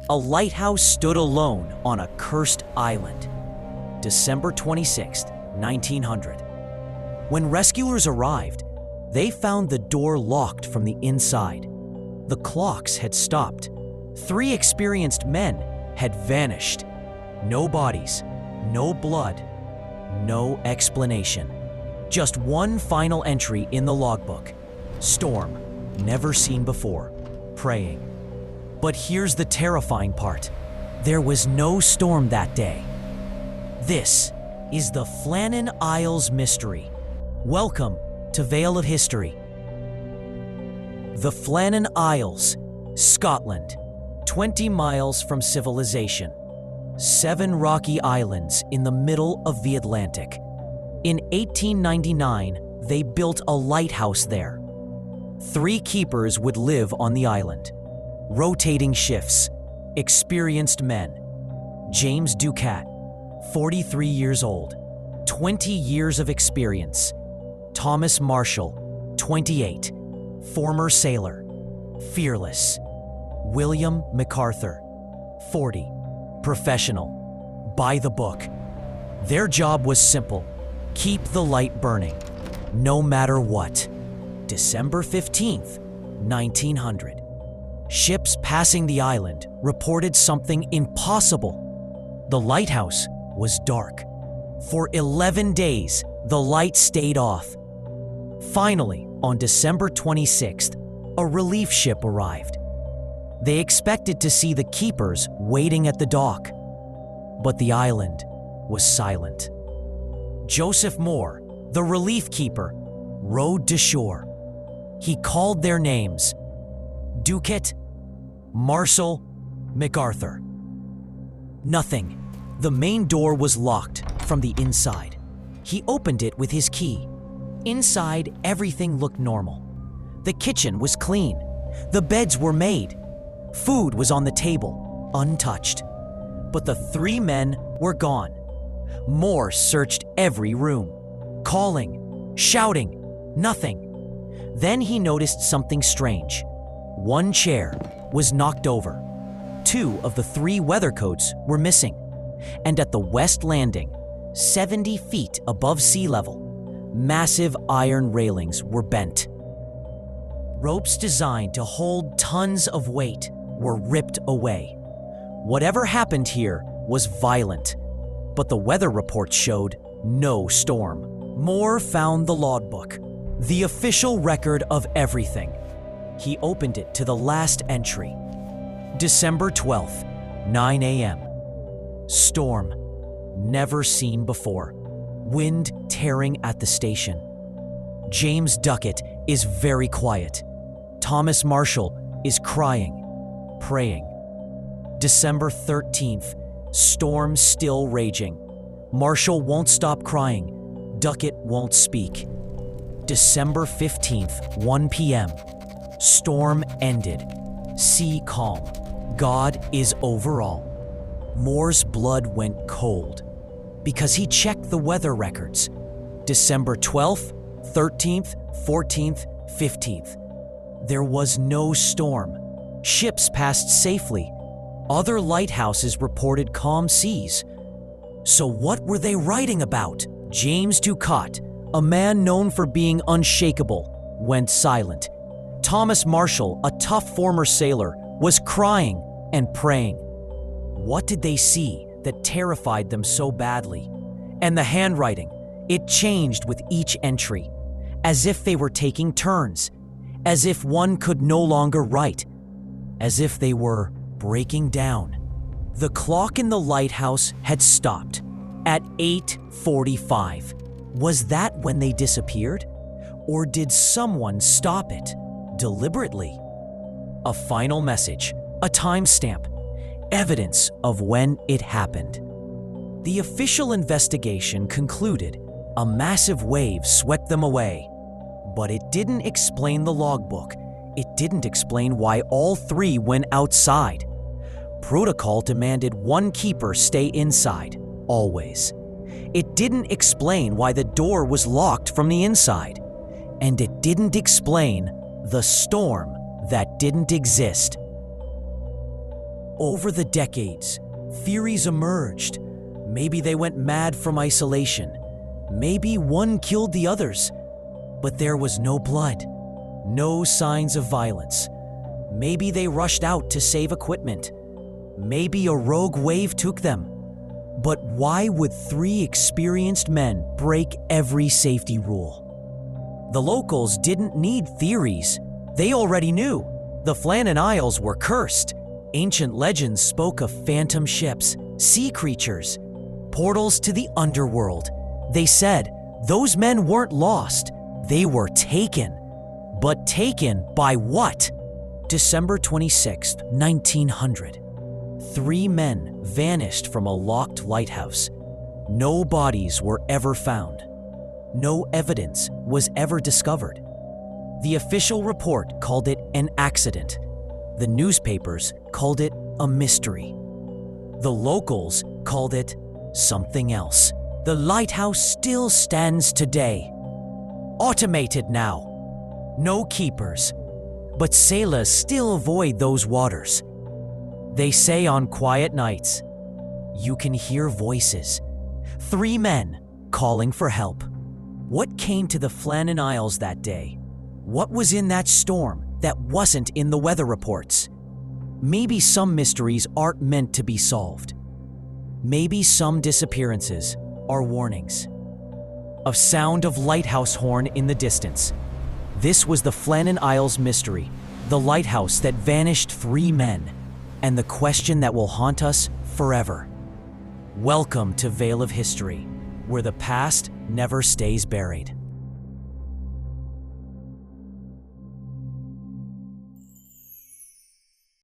a lighthouse stood alone on a cursed island. December 26, 1900. When rescuers arrived, they found the door locked from the inside. The clocks had stopped. 3 experienced men had vanished. No bodies, no blood, no explanation. Just one final entry in the logbook. Storm, never seen before, praying. But here's the terrifying part. There was no storm that day. This is the Flannan Isles mystery. Welcome to Vale of History. The Flannan Isles, Scotland, 20 miles from civilization. 7 rocky islands in the middle of the Atlantic. In 1899, they built a lighthouse there. 3 keepers would live on the island. Rotating shifts, experienced men. James Ducat, 43 years old, 20 years of experience. Thomas Marshall, 28, former sailor, fearless. William MacArthur, 40, professional, by the book. Their job was simple: keep the light burning, no matter what. December 15th, 1900. Ships passing the island reported something impossible. The lighthouse was dark. For 11 days, the light stayed off. Finally, on December 26th, a relief ship arrived. They expected to see the keepers waiting at the dock, but the island was silent. Joseph Moore, the relief keeper, rowed to shore. He called their names: Ducat, Marshall, MacArthur. Nothing. The main door was locked from the inside. He opened it with his key. Inside, everything looked normal. The kitchen was clean. The beds were made. Food was on the table, untouched. But the 3 men were gone. Moore searched every room, calling, shouting, nothing. Then he noticed something strange. 1 chair was knocked over. 2 of the 3 weathercoats were missing. And at the west landing, 70 feet above sea level, massive iron railings were bent. Ropes designed to hold tons of weight were ripped away. Whatever happened here was violent, but the weather report showed no storm. Moore found the logbook, the official record of everything. He opened it to the last entry. December 12th, 9 a.m. Storm, never seen before. Wind tearing at the station. James Ducat is very quiet. Thomas Marshall is crying, praying. December 13th, storm still raging. Marshall won't stop crying. Ducat won't speak. December 15th, 1 p.m. Storm ended. Sea calm. God is over all. Moore's blood went cold because he checked the weather records. December 12th, 13th, 14th, 15th. There was no storm. Ships passed safely. Other lighthouses reported calm seas. So what were they writing about? James Ducat, a man known for being unshakable, went silent. Thomas Marshall, a tough former sailor, was crying and praying. What did they see that terrified them so badly? And the handwriting, it changed with each entry, as if they were taking turns, as if one could no longer write, as if they were breaking down. The clock in the lighthouse had stopped at 8:45. Was that when they disappeared? Or did someone stop it deliberately? A final message, a timestamp, evidence of when it happened. The official investigation concluded a massive wave swept them away, but it didn't explain the logbook. It didn't explain why all 3 went outside. Protocol demanded 1 keeper stay inside, always. It didn't explain why the door was locked from the inside. And it didn't explain the storm that didn't exist. Over the decades, theories emerged. Maybe they went mad from isolation. Maybe one killed the others. But there was no blood, no signs of violence. Maybe they rushed out to save equipment. Maybe a rogue wave took them. But why would 3 experienced men break every safety rule? The locals didn't need theories. They already knew. The Flannan Isles were cursed. Ancient legends spoke of phantom ships, sea creatures, portals to the underworld. They said those men weren't lost. They were taken. But taken by what? December 26, 1900. 3 men vanished from a locked lighthouse. No bodies were ever found. No evidence was ever discovered. The official report called it an accident. The newspapers called it a mystery. The locals called it something else. The lighthouse still stands today. Automated now. No keepers. But sailors still avoid those waters. They say on quiet nights, you can hear voices. 3 men calling for help. What came to the Flannan Isles that day? What was in that storm that wasn't in the weather reports? Maybe some mysteries aren't meant to be solved. Maybe some disappearances are warnings. A sound of lighthouse horn in the distance. This was the Flannan Isles mystery, the lighthouse that vanished 3 men, and the question that will haunt us forever. Welcome to Veil of History, where the past never stays buried.